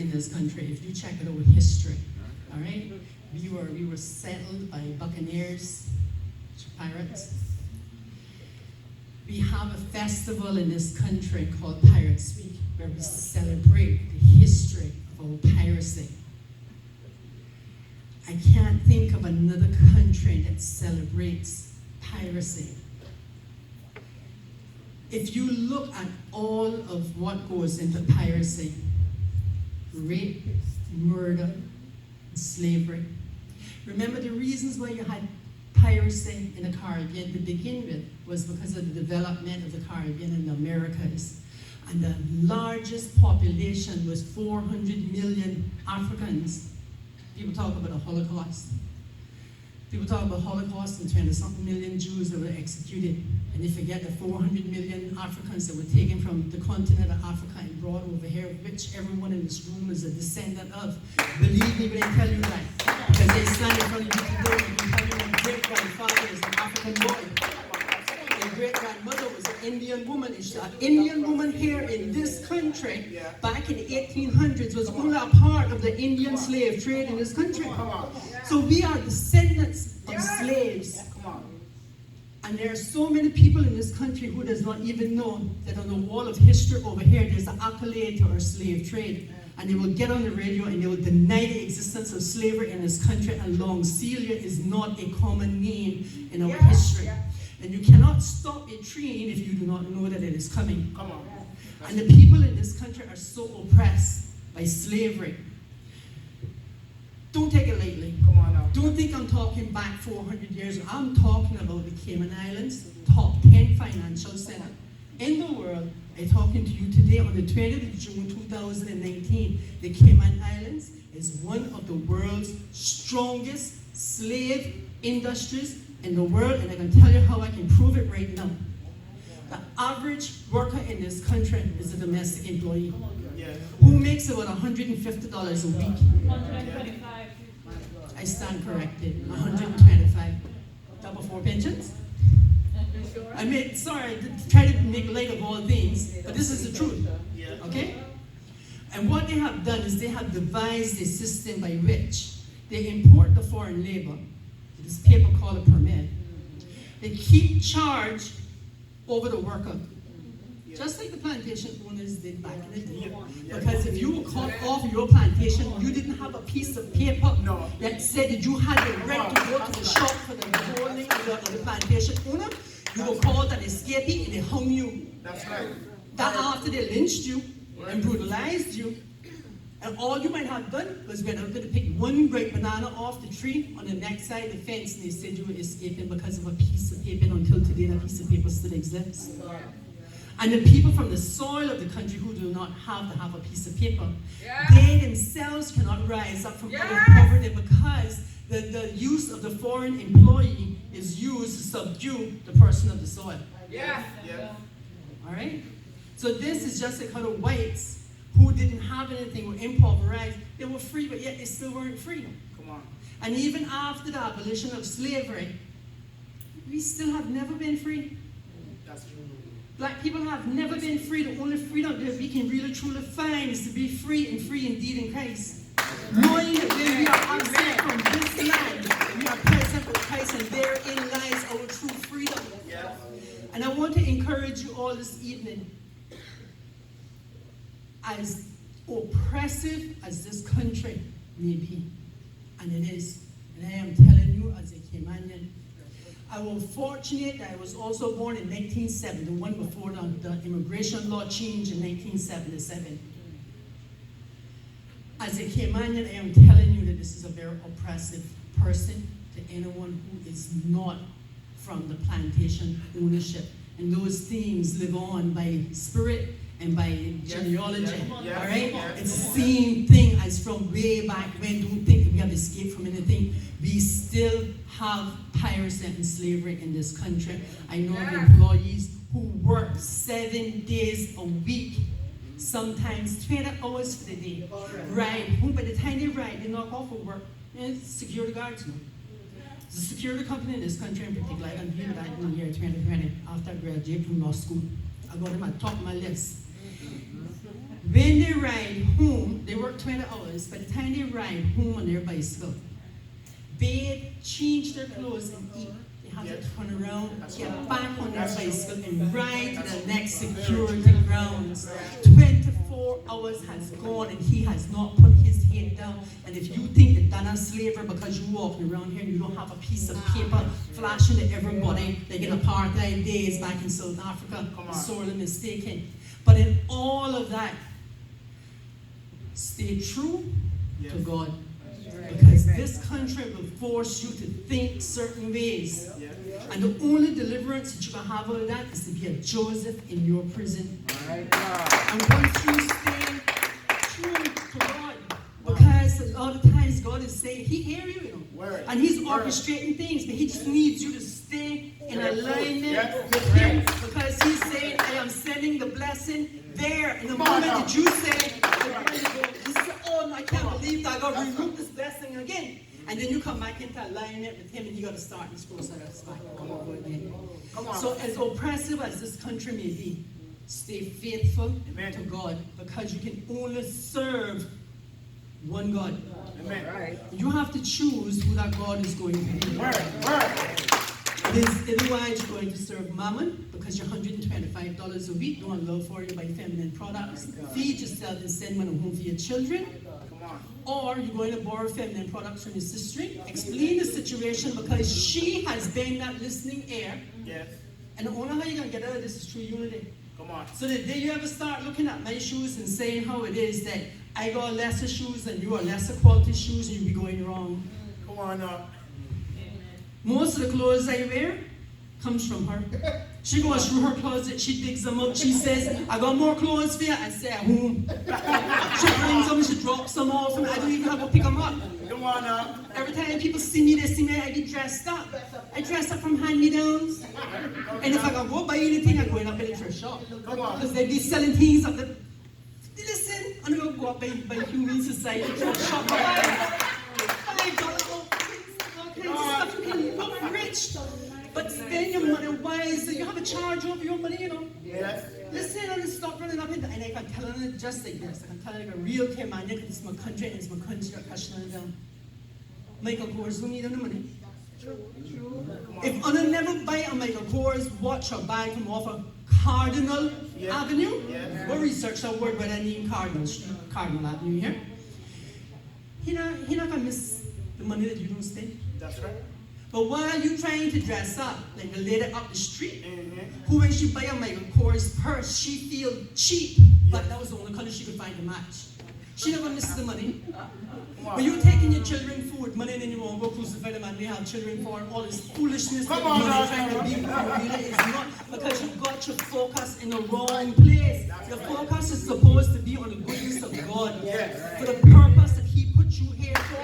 in this country, if you check it out with history, all right? We were settled by buccaneers, pirates. We have a festival in this country called Pirates Week, where we celebrate the history of our piracy. I can't think of another country that celebrates piracy. If you look at all of what goes into piracy, rape, murder, slavery. Remember, the reasons why you had piracy in the Caribbean to begin with was because of the development of the Caribbean and the Americas. And the largest population was 400 million Africans. People talk about the Holocaust. People talk about Holocaust and 20-something million Jews that were executed. And they forget the 400 million Africans that were taken from the continent of Africa and brought over here, which everyone in this room is a descendant of. Believe me when I tell you that. Because they stand in front of you today and tell you my great-grandfather is an African boy. My great-grandmother was an Indian woman. An Indian woman here in this country, back in the 1800s, was only a part of the Indian slave trade in this country. So we are descendants of slaves. And there are so many people in this country who does not even know that on the wall of history over here, there's an accolade to our slave trade. And they will get on the radio and they will deny the existence of slavery in this country, and Long Celia is not a common name in our history. And you cannot stop a train if you do not know that it is coming. And the people in this country are so oppressed by slavery. Don't take it lightly. Don't think I'm talking back 400 years. I'm talking about the Cayman Islands, top 10 financial center in the world. I'm talking to you today on the 20th of June 2019. The Cayman Islands is one of the world's strongest slave industries in the world, and I can tell you how I can prove it right now. The average worker in this country is a domestic employee who makes about $150 a week. 125. I stand corrected. 125. Double four pensions? I mean, sorry, to try to make light of all things, but this is the truth. Okay? And what they have done is they have devised a system by which they import the foreign labor, this paper called a permit. They keep charge over the worker, just like the plantation owners did back in the day. Because if you were cut off your plantation, you didn't have a piece of paper that said that you had the right to go to the shop for the holding of the plantation owner. You were called an escapee and they hung you. That's right. That after they lynched you and brutalized you, and all you might have done was went out there to pick one ripe banana off the tree on the next side of the fence, and they said you were escaping because of a piece of paper, and until today that piece of paper still exists. And the people from the soil of the country who do not have to have a piece of paper, they themselves cannot rise up from out of poverty because the use of the foreign employee is used to subdue the person of the soil. All right? So this is just the kind of whites who didn't have anything, were impoverished. They were free, but yet they still weren't free. And even after the abolition of slavery, we still have never been free. That's true. Black people have never been free. The only freedom that we can really truly find is to be free and free indeed in Christ. Knowing that when we are absent from this land, we are present with Christ, and therein lies our true freedom. And I want to encourage you all this evening, as oppressive as this country may be, and it is, and I am telling you as a Caymanian, I was fortunate that I was also born in 1970, the one before the immigration law changed in 1977. As a Caymanian, I am telling you that this is a very oppressive person to anyone who is not from the plantation ownership. And those things live on by spirit and by genealogy, all right? It's the same thing as from way back when. Don't think that we have escaped from anything. We still have piracy and slavery in this country. I know of employees who work 7 days a week, sometimes 20 hours for the day, ride home. By the time they ride, they knock off of work. And it's security guards now. It's a security company in this country in particular. I can deal with that in the year 2020 after I graduated from law school. I got them at the top of my list. When they ride home, they work 20 hours. By the time they ride home on their bicycle, bathe, change their clothes, and eat. They have to turn around, get back on their bicycle, and ride to the next security grounds. 24 hours has gone, and he has not put his head down. And if you think that done as slavery because you're walking around here and you don't have a piece of paper flashing to everybody like in apartheid days back in South Africa, you're sorely mistaken. But in all of that, stay true to God. Because this country will force you to think certain ways. And the only deliverance that you can have out of that is to be a Joseph in your prison. And once you stay true to God, because a lot of times God is saying, He hears you, and He's orchestrating things, but He just needs you to stay in alignment with Him. Because He's saying, I am sending the blessing there. In the moment that you say, oh, I can't believe that I got to remove this blessing again. And then you come back into alignment with Him and you got to start this process back all over again. So as oppressive as this country may be, stay faithful to God, because you can only serve one God. Amen. You have to choose who that God is going to be. Otherwise, you're going to serve Mammon because you're $125 a week. Don't allow for you to buy feminine products. Feed yourself and send money home for your children. Or you're going to borrow feminine products from your sister. Explain the situation, because she has been that listening ear. Yes. And the only how you're going to get out of this is through unity. Come on. So the day you ever start looking at my shoes and saying how it is that I got lesser shoes and you are lesser quality shoes, and you'll be going wrong. Come on up. Most of the clothes I wear comes from her. She goes through her closet, she digs them up, she says, I got more clothes for you. I say, at home. She brings them, she drops them off, and I don't even have to pick them up. Come on now. Every time people see me, they see me, I get dressed up. I dress up from hand-me-downs. And if I can go buy anything, I'm going up in the thrift shop. Because they be selling things up there. Listen, I'm going to go up by Human Society thrift shop. $5 stuff, you can look rich, but spend your money wisely. You have a charge over your money, Yes. Listen, and stop running up and I can tell them just like this. I can tell them like a real Cayman, it's my country, and it's my country that passionate down. Michael Kors don't need any money. True. If I never buy a Michael Kors watch or bag from off of Cardinal Avenue, go research that word by the name Cardinal Avenue here. He not gonna miss the money that you don't spend. That's right. But while you're trying to dress up, like the lady up the street, who when she buy a Michael Kors purse, she feel cheap, but that was the only color she could find to match. She never misses the money. But you're taking your children food, money, and then you won't go crucify them, and they have children for all this foolishness that you're trying to be really is not, because you got your focus in the wrong place. Your focus is supposed to be on the goodness of God, for the purpose that He put you here for.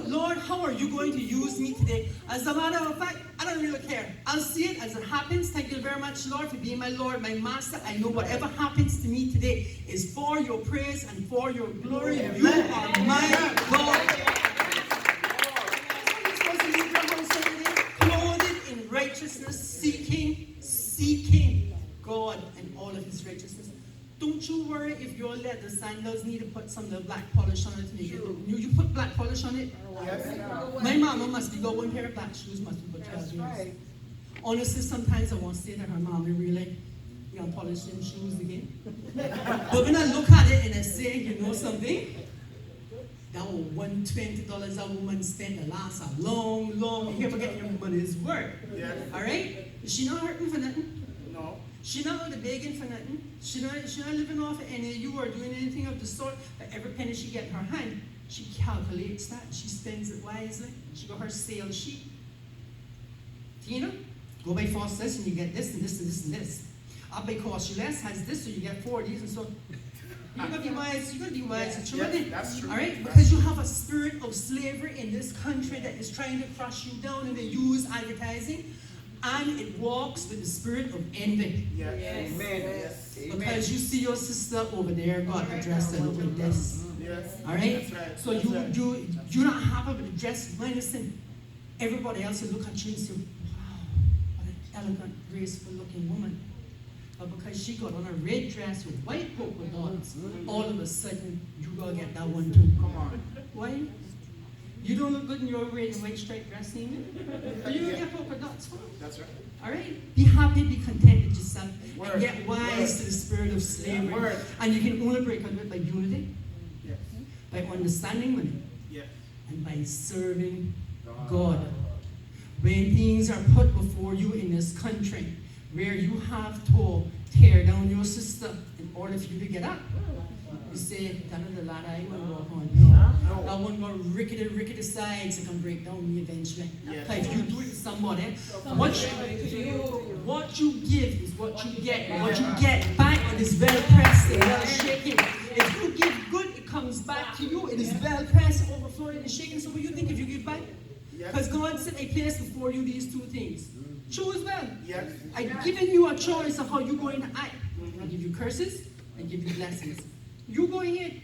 Lord, how are you going to use me today? As a matter of fact, I don't really care. I'll see it as it happens. Thank you very much, Lord, for being my Lord, my Master. I know whatever happens to me today is for your praise and for your glory. You are my God. Clothed in righteousness, seeking God and all of His righteousness. Don't you worry if your leather sandals need to put some little black polish on it to make it. You put black polish on it? Yes. My mama must be got one pair of black shoes, must be put 12 years. Honestly, sometimes I want to say to her mama, really, you gonna polish them shoes again? But when I look at it and I say, you know something? That $120 a woman spent to last a long, you never get your money's worth. Yes. All right? Is she not hurting for nothing? No. She not begging for nothing. She not living off of any of you or doing anything of the sort. But every penny she get in her hand, she calculates that. She spends it wisely. She got her sales sheet. Tina, go by fast this and you get this and this and this and this. I'll buy cost you less, has this, so you get 4 of these and so. You gotta be wise. You gotta be wise. It's true. That's true. All right, because you have a spirit of slavery in this country that is trying to crush you down, and they use advertising. And it walks with the spirit of envy. Yes. Amen. Yes. Because you see your sister over there got a dress that look like this. Yes. All right? Right. So you're not happy with the dress. Listen, everybody else will look at you and say, wow, what an elegant, graceful looking woman. But because she got on a red dress with white polka dots, all of a sudden, you gotta get that one too. Come on. Why? You don't look good in your red and white striped dress, Amy. But you don't get polka dots for. That's right. All right? Be happy, be content with yourself, Word. and get wise to the spirit of slavery. Word. And you can only break under it by unity, Yes. by understanding money, Yes. and by serving God. When things are put before you in this country, where you have to tear down your system in order for you to get up, you say, that is the ladder I want to walk on. No. That one got rickety sides that can break down me eventually. Yes. If you do it to somebody, what you give is what you get. And what you get back, it is well pressed and well shaken. If you give good, it comes back to you. It is well pressed, overflowing and shaken. So what do you think if you give back? Because God said, I place before you these two things. Choose well. Yes. I've given you a choice of how you're going to act. I give you curses, I give you blessings. You go ahead.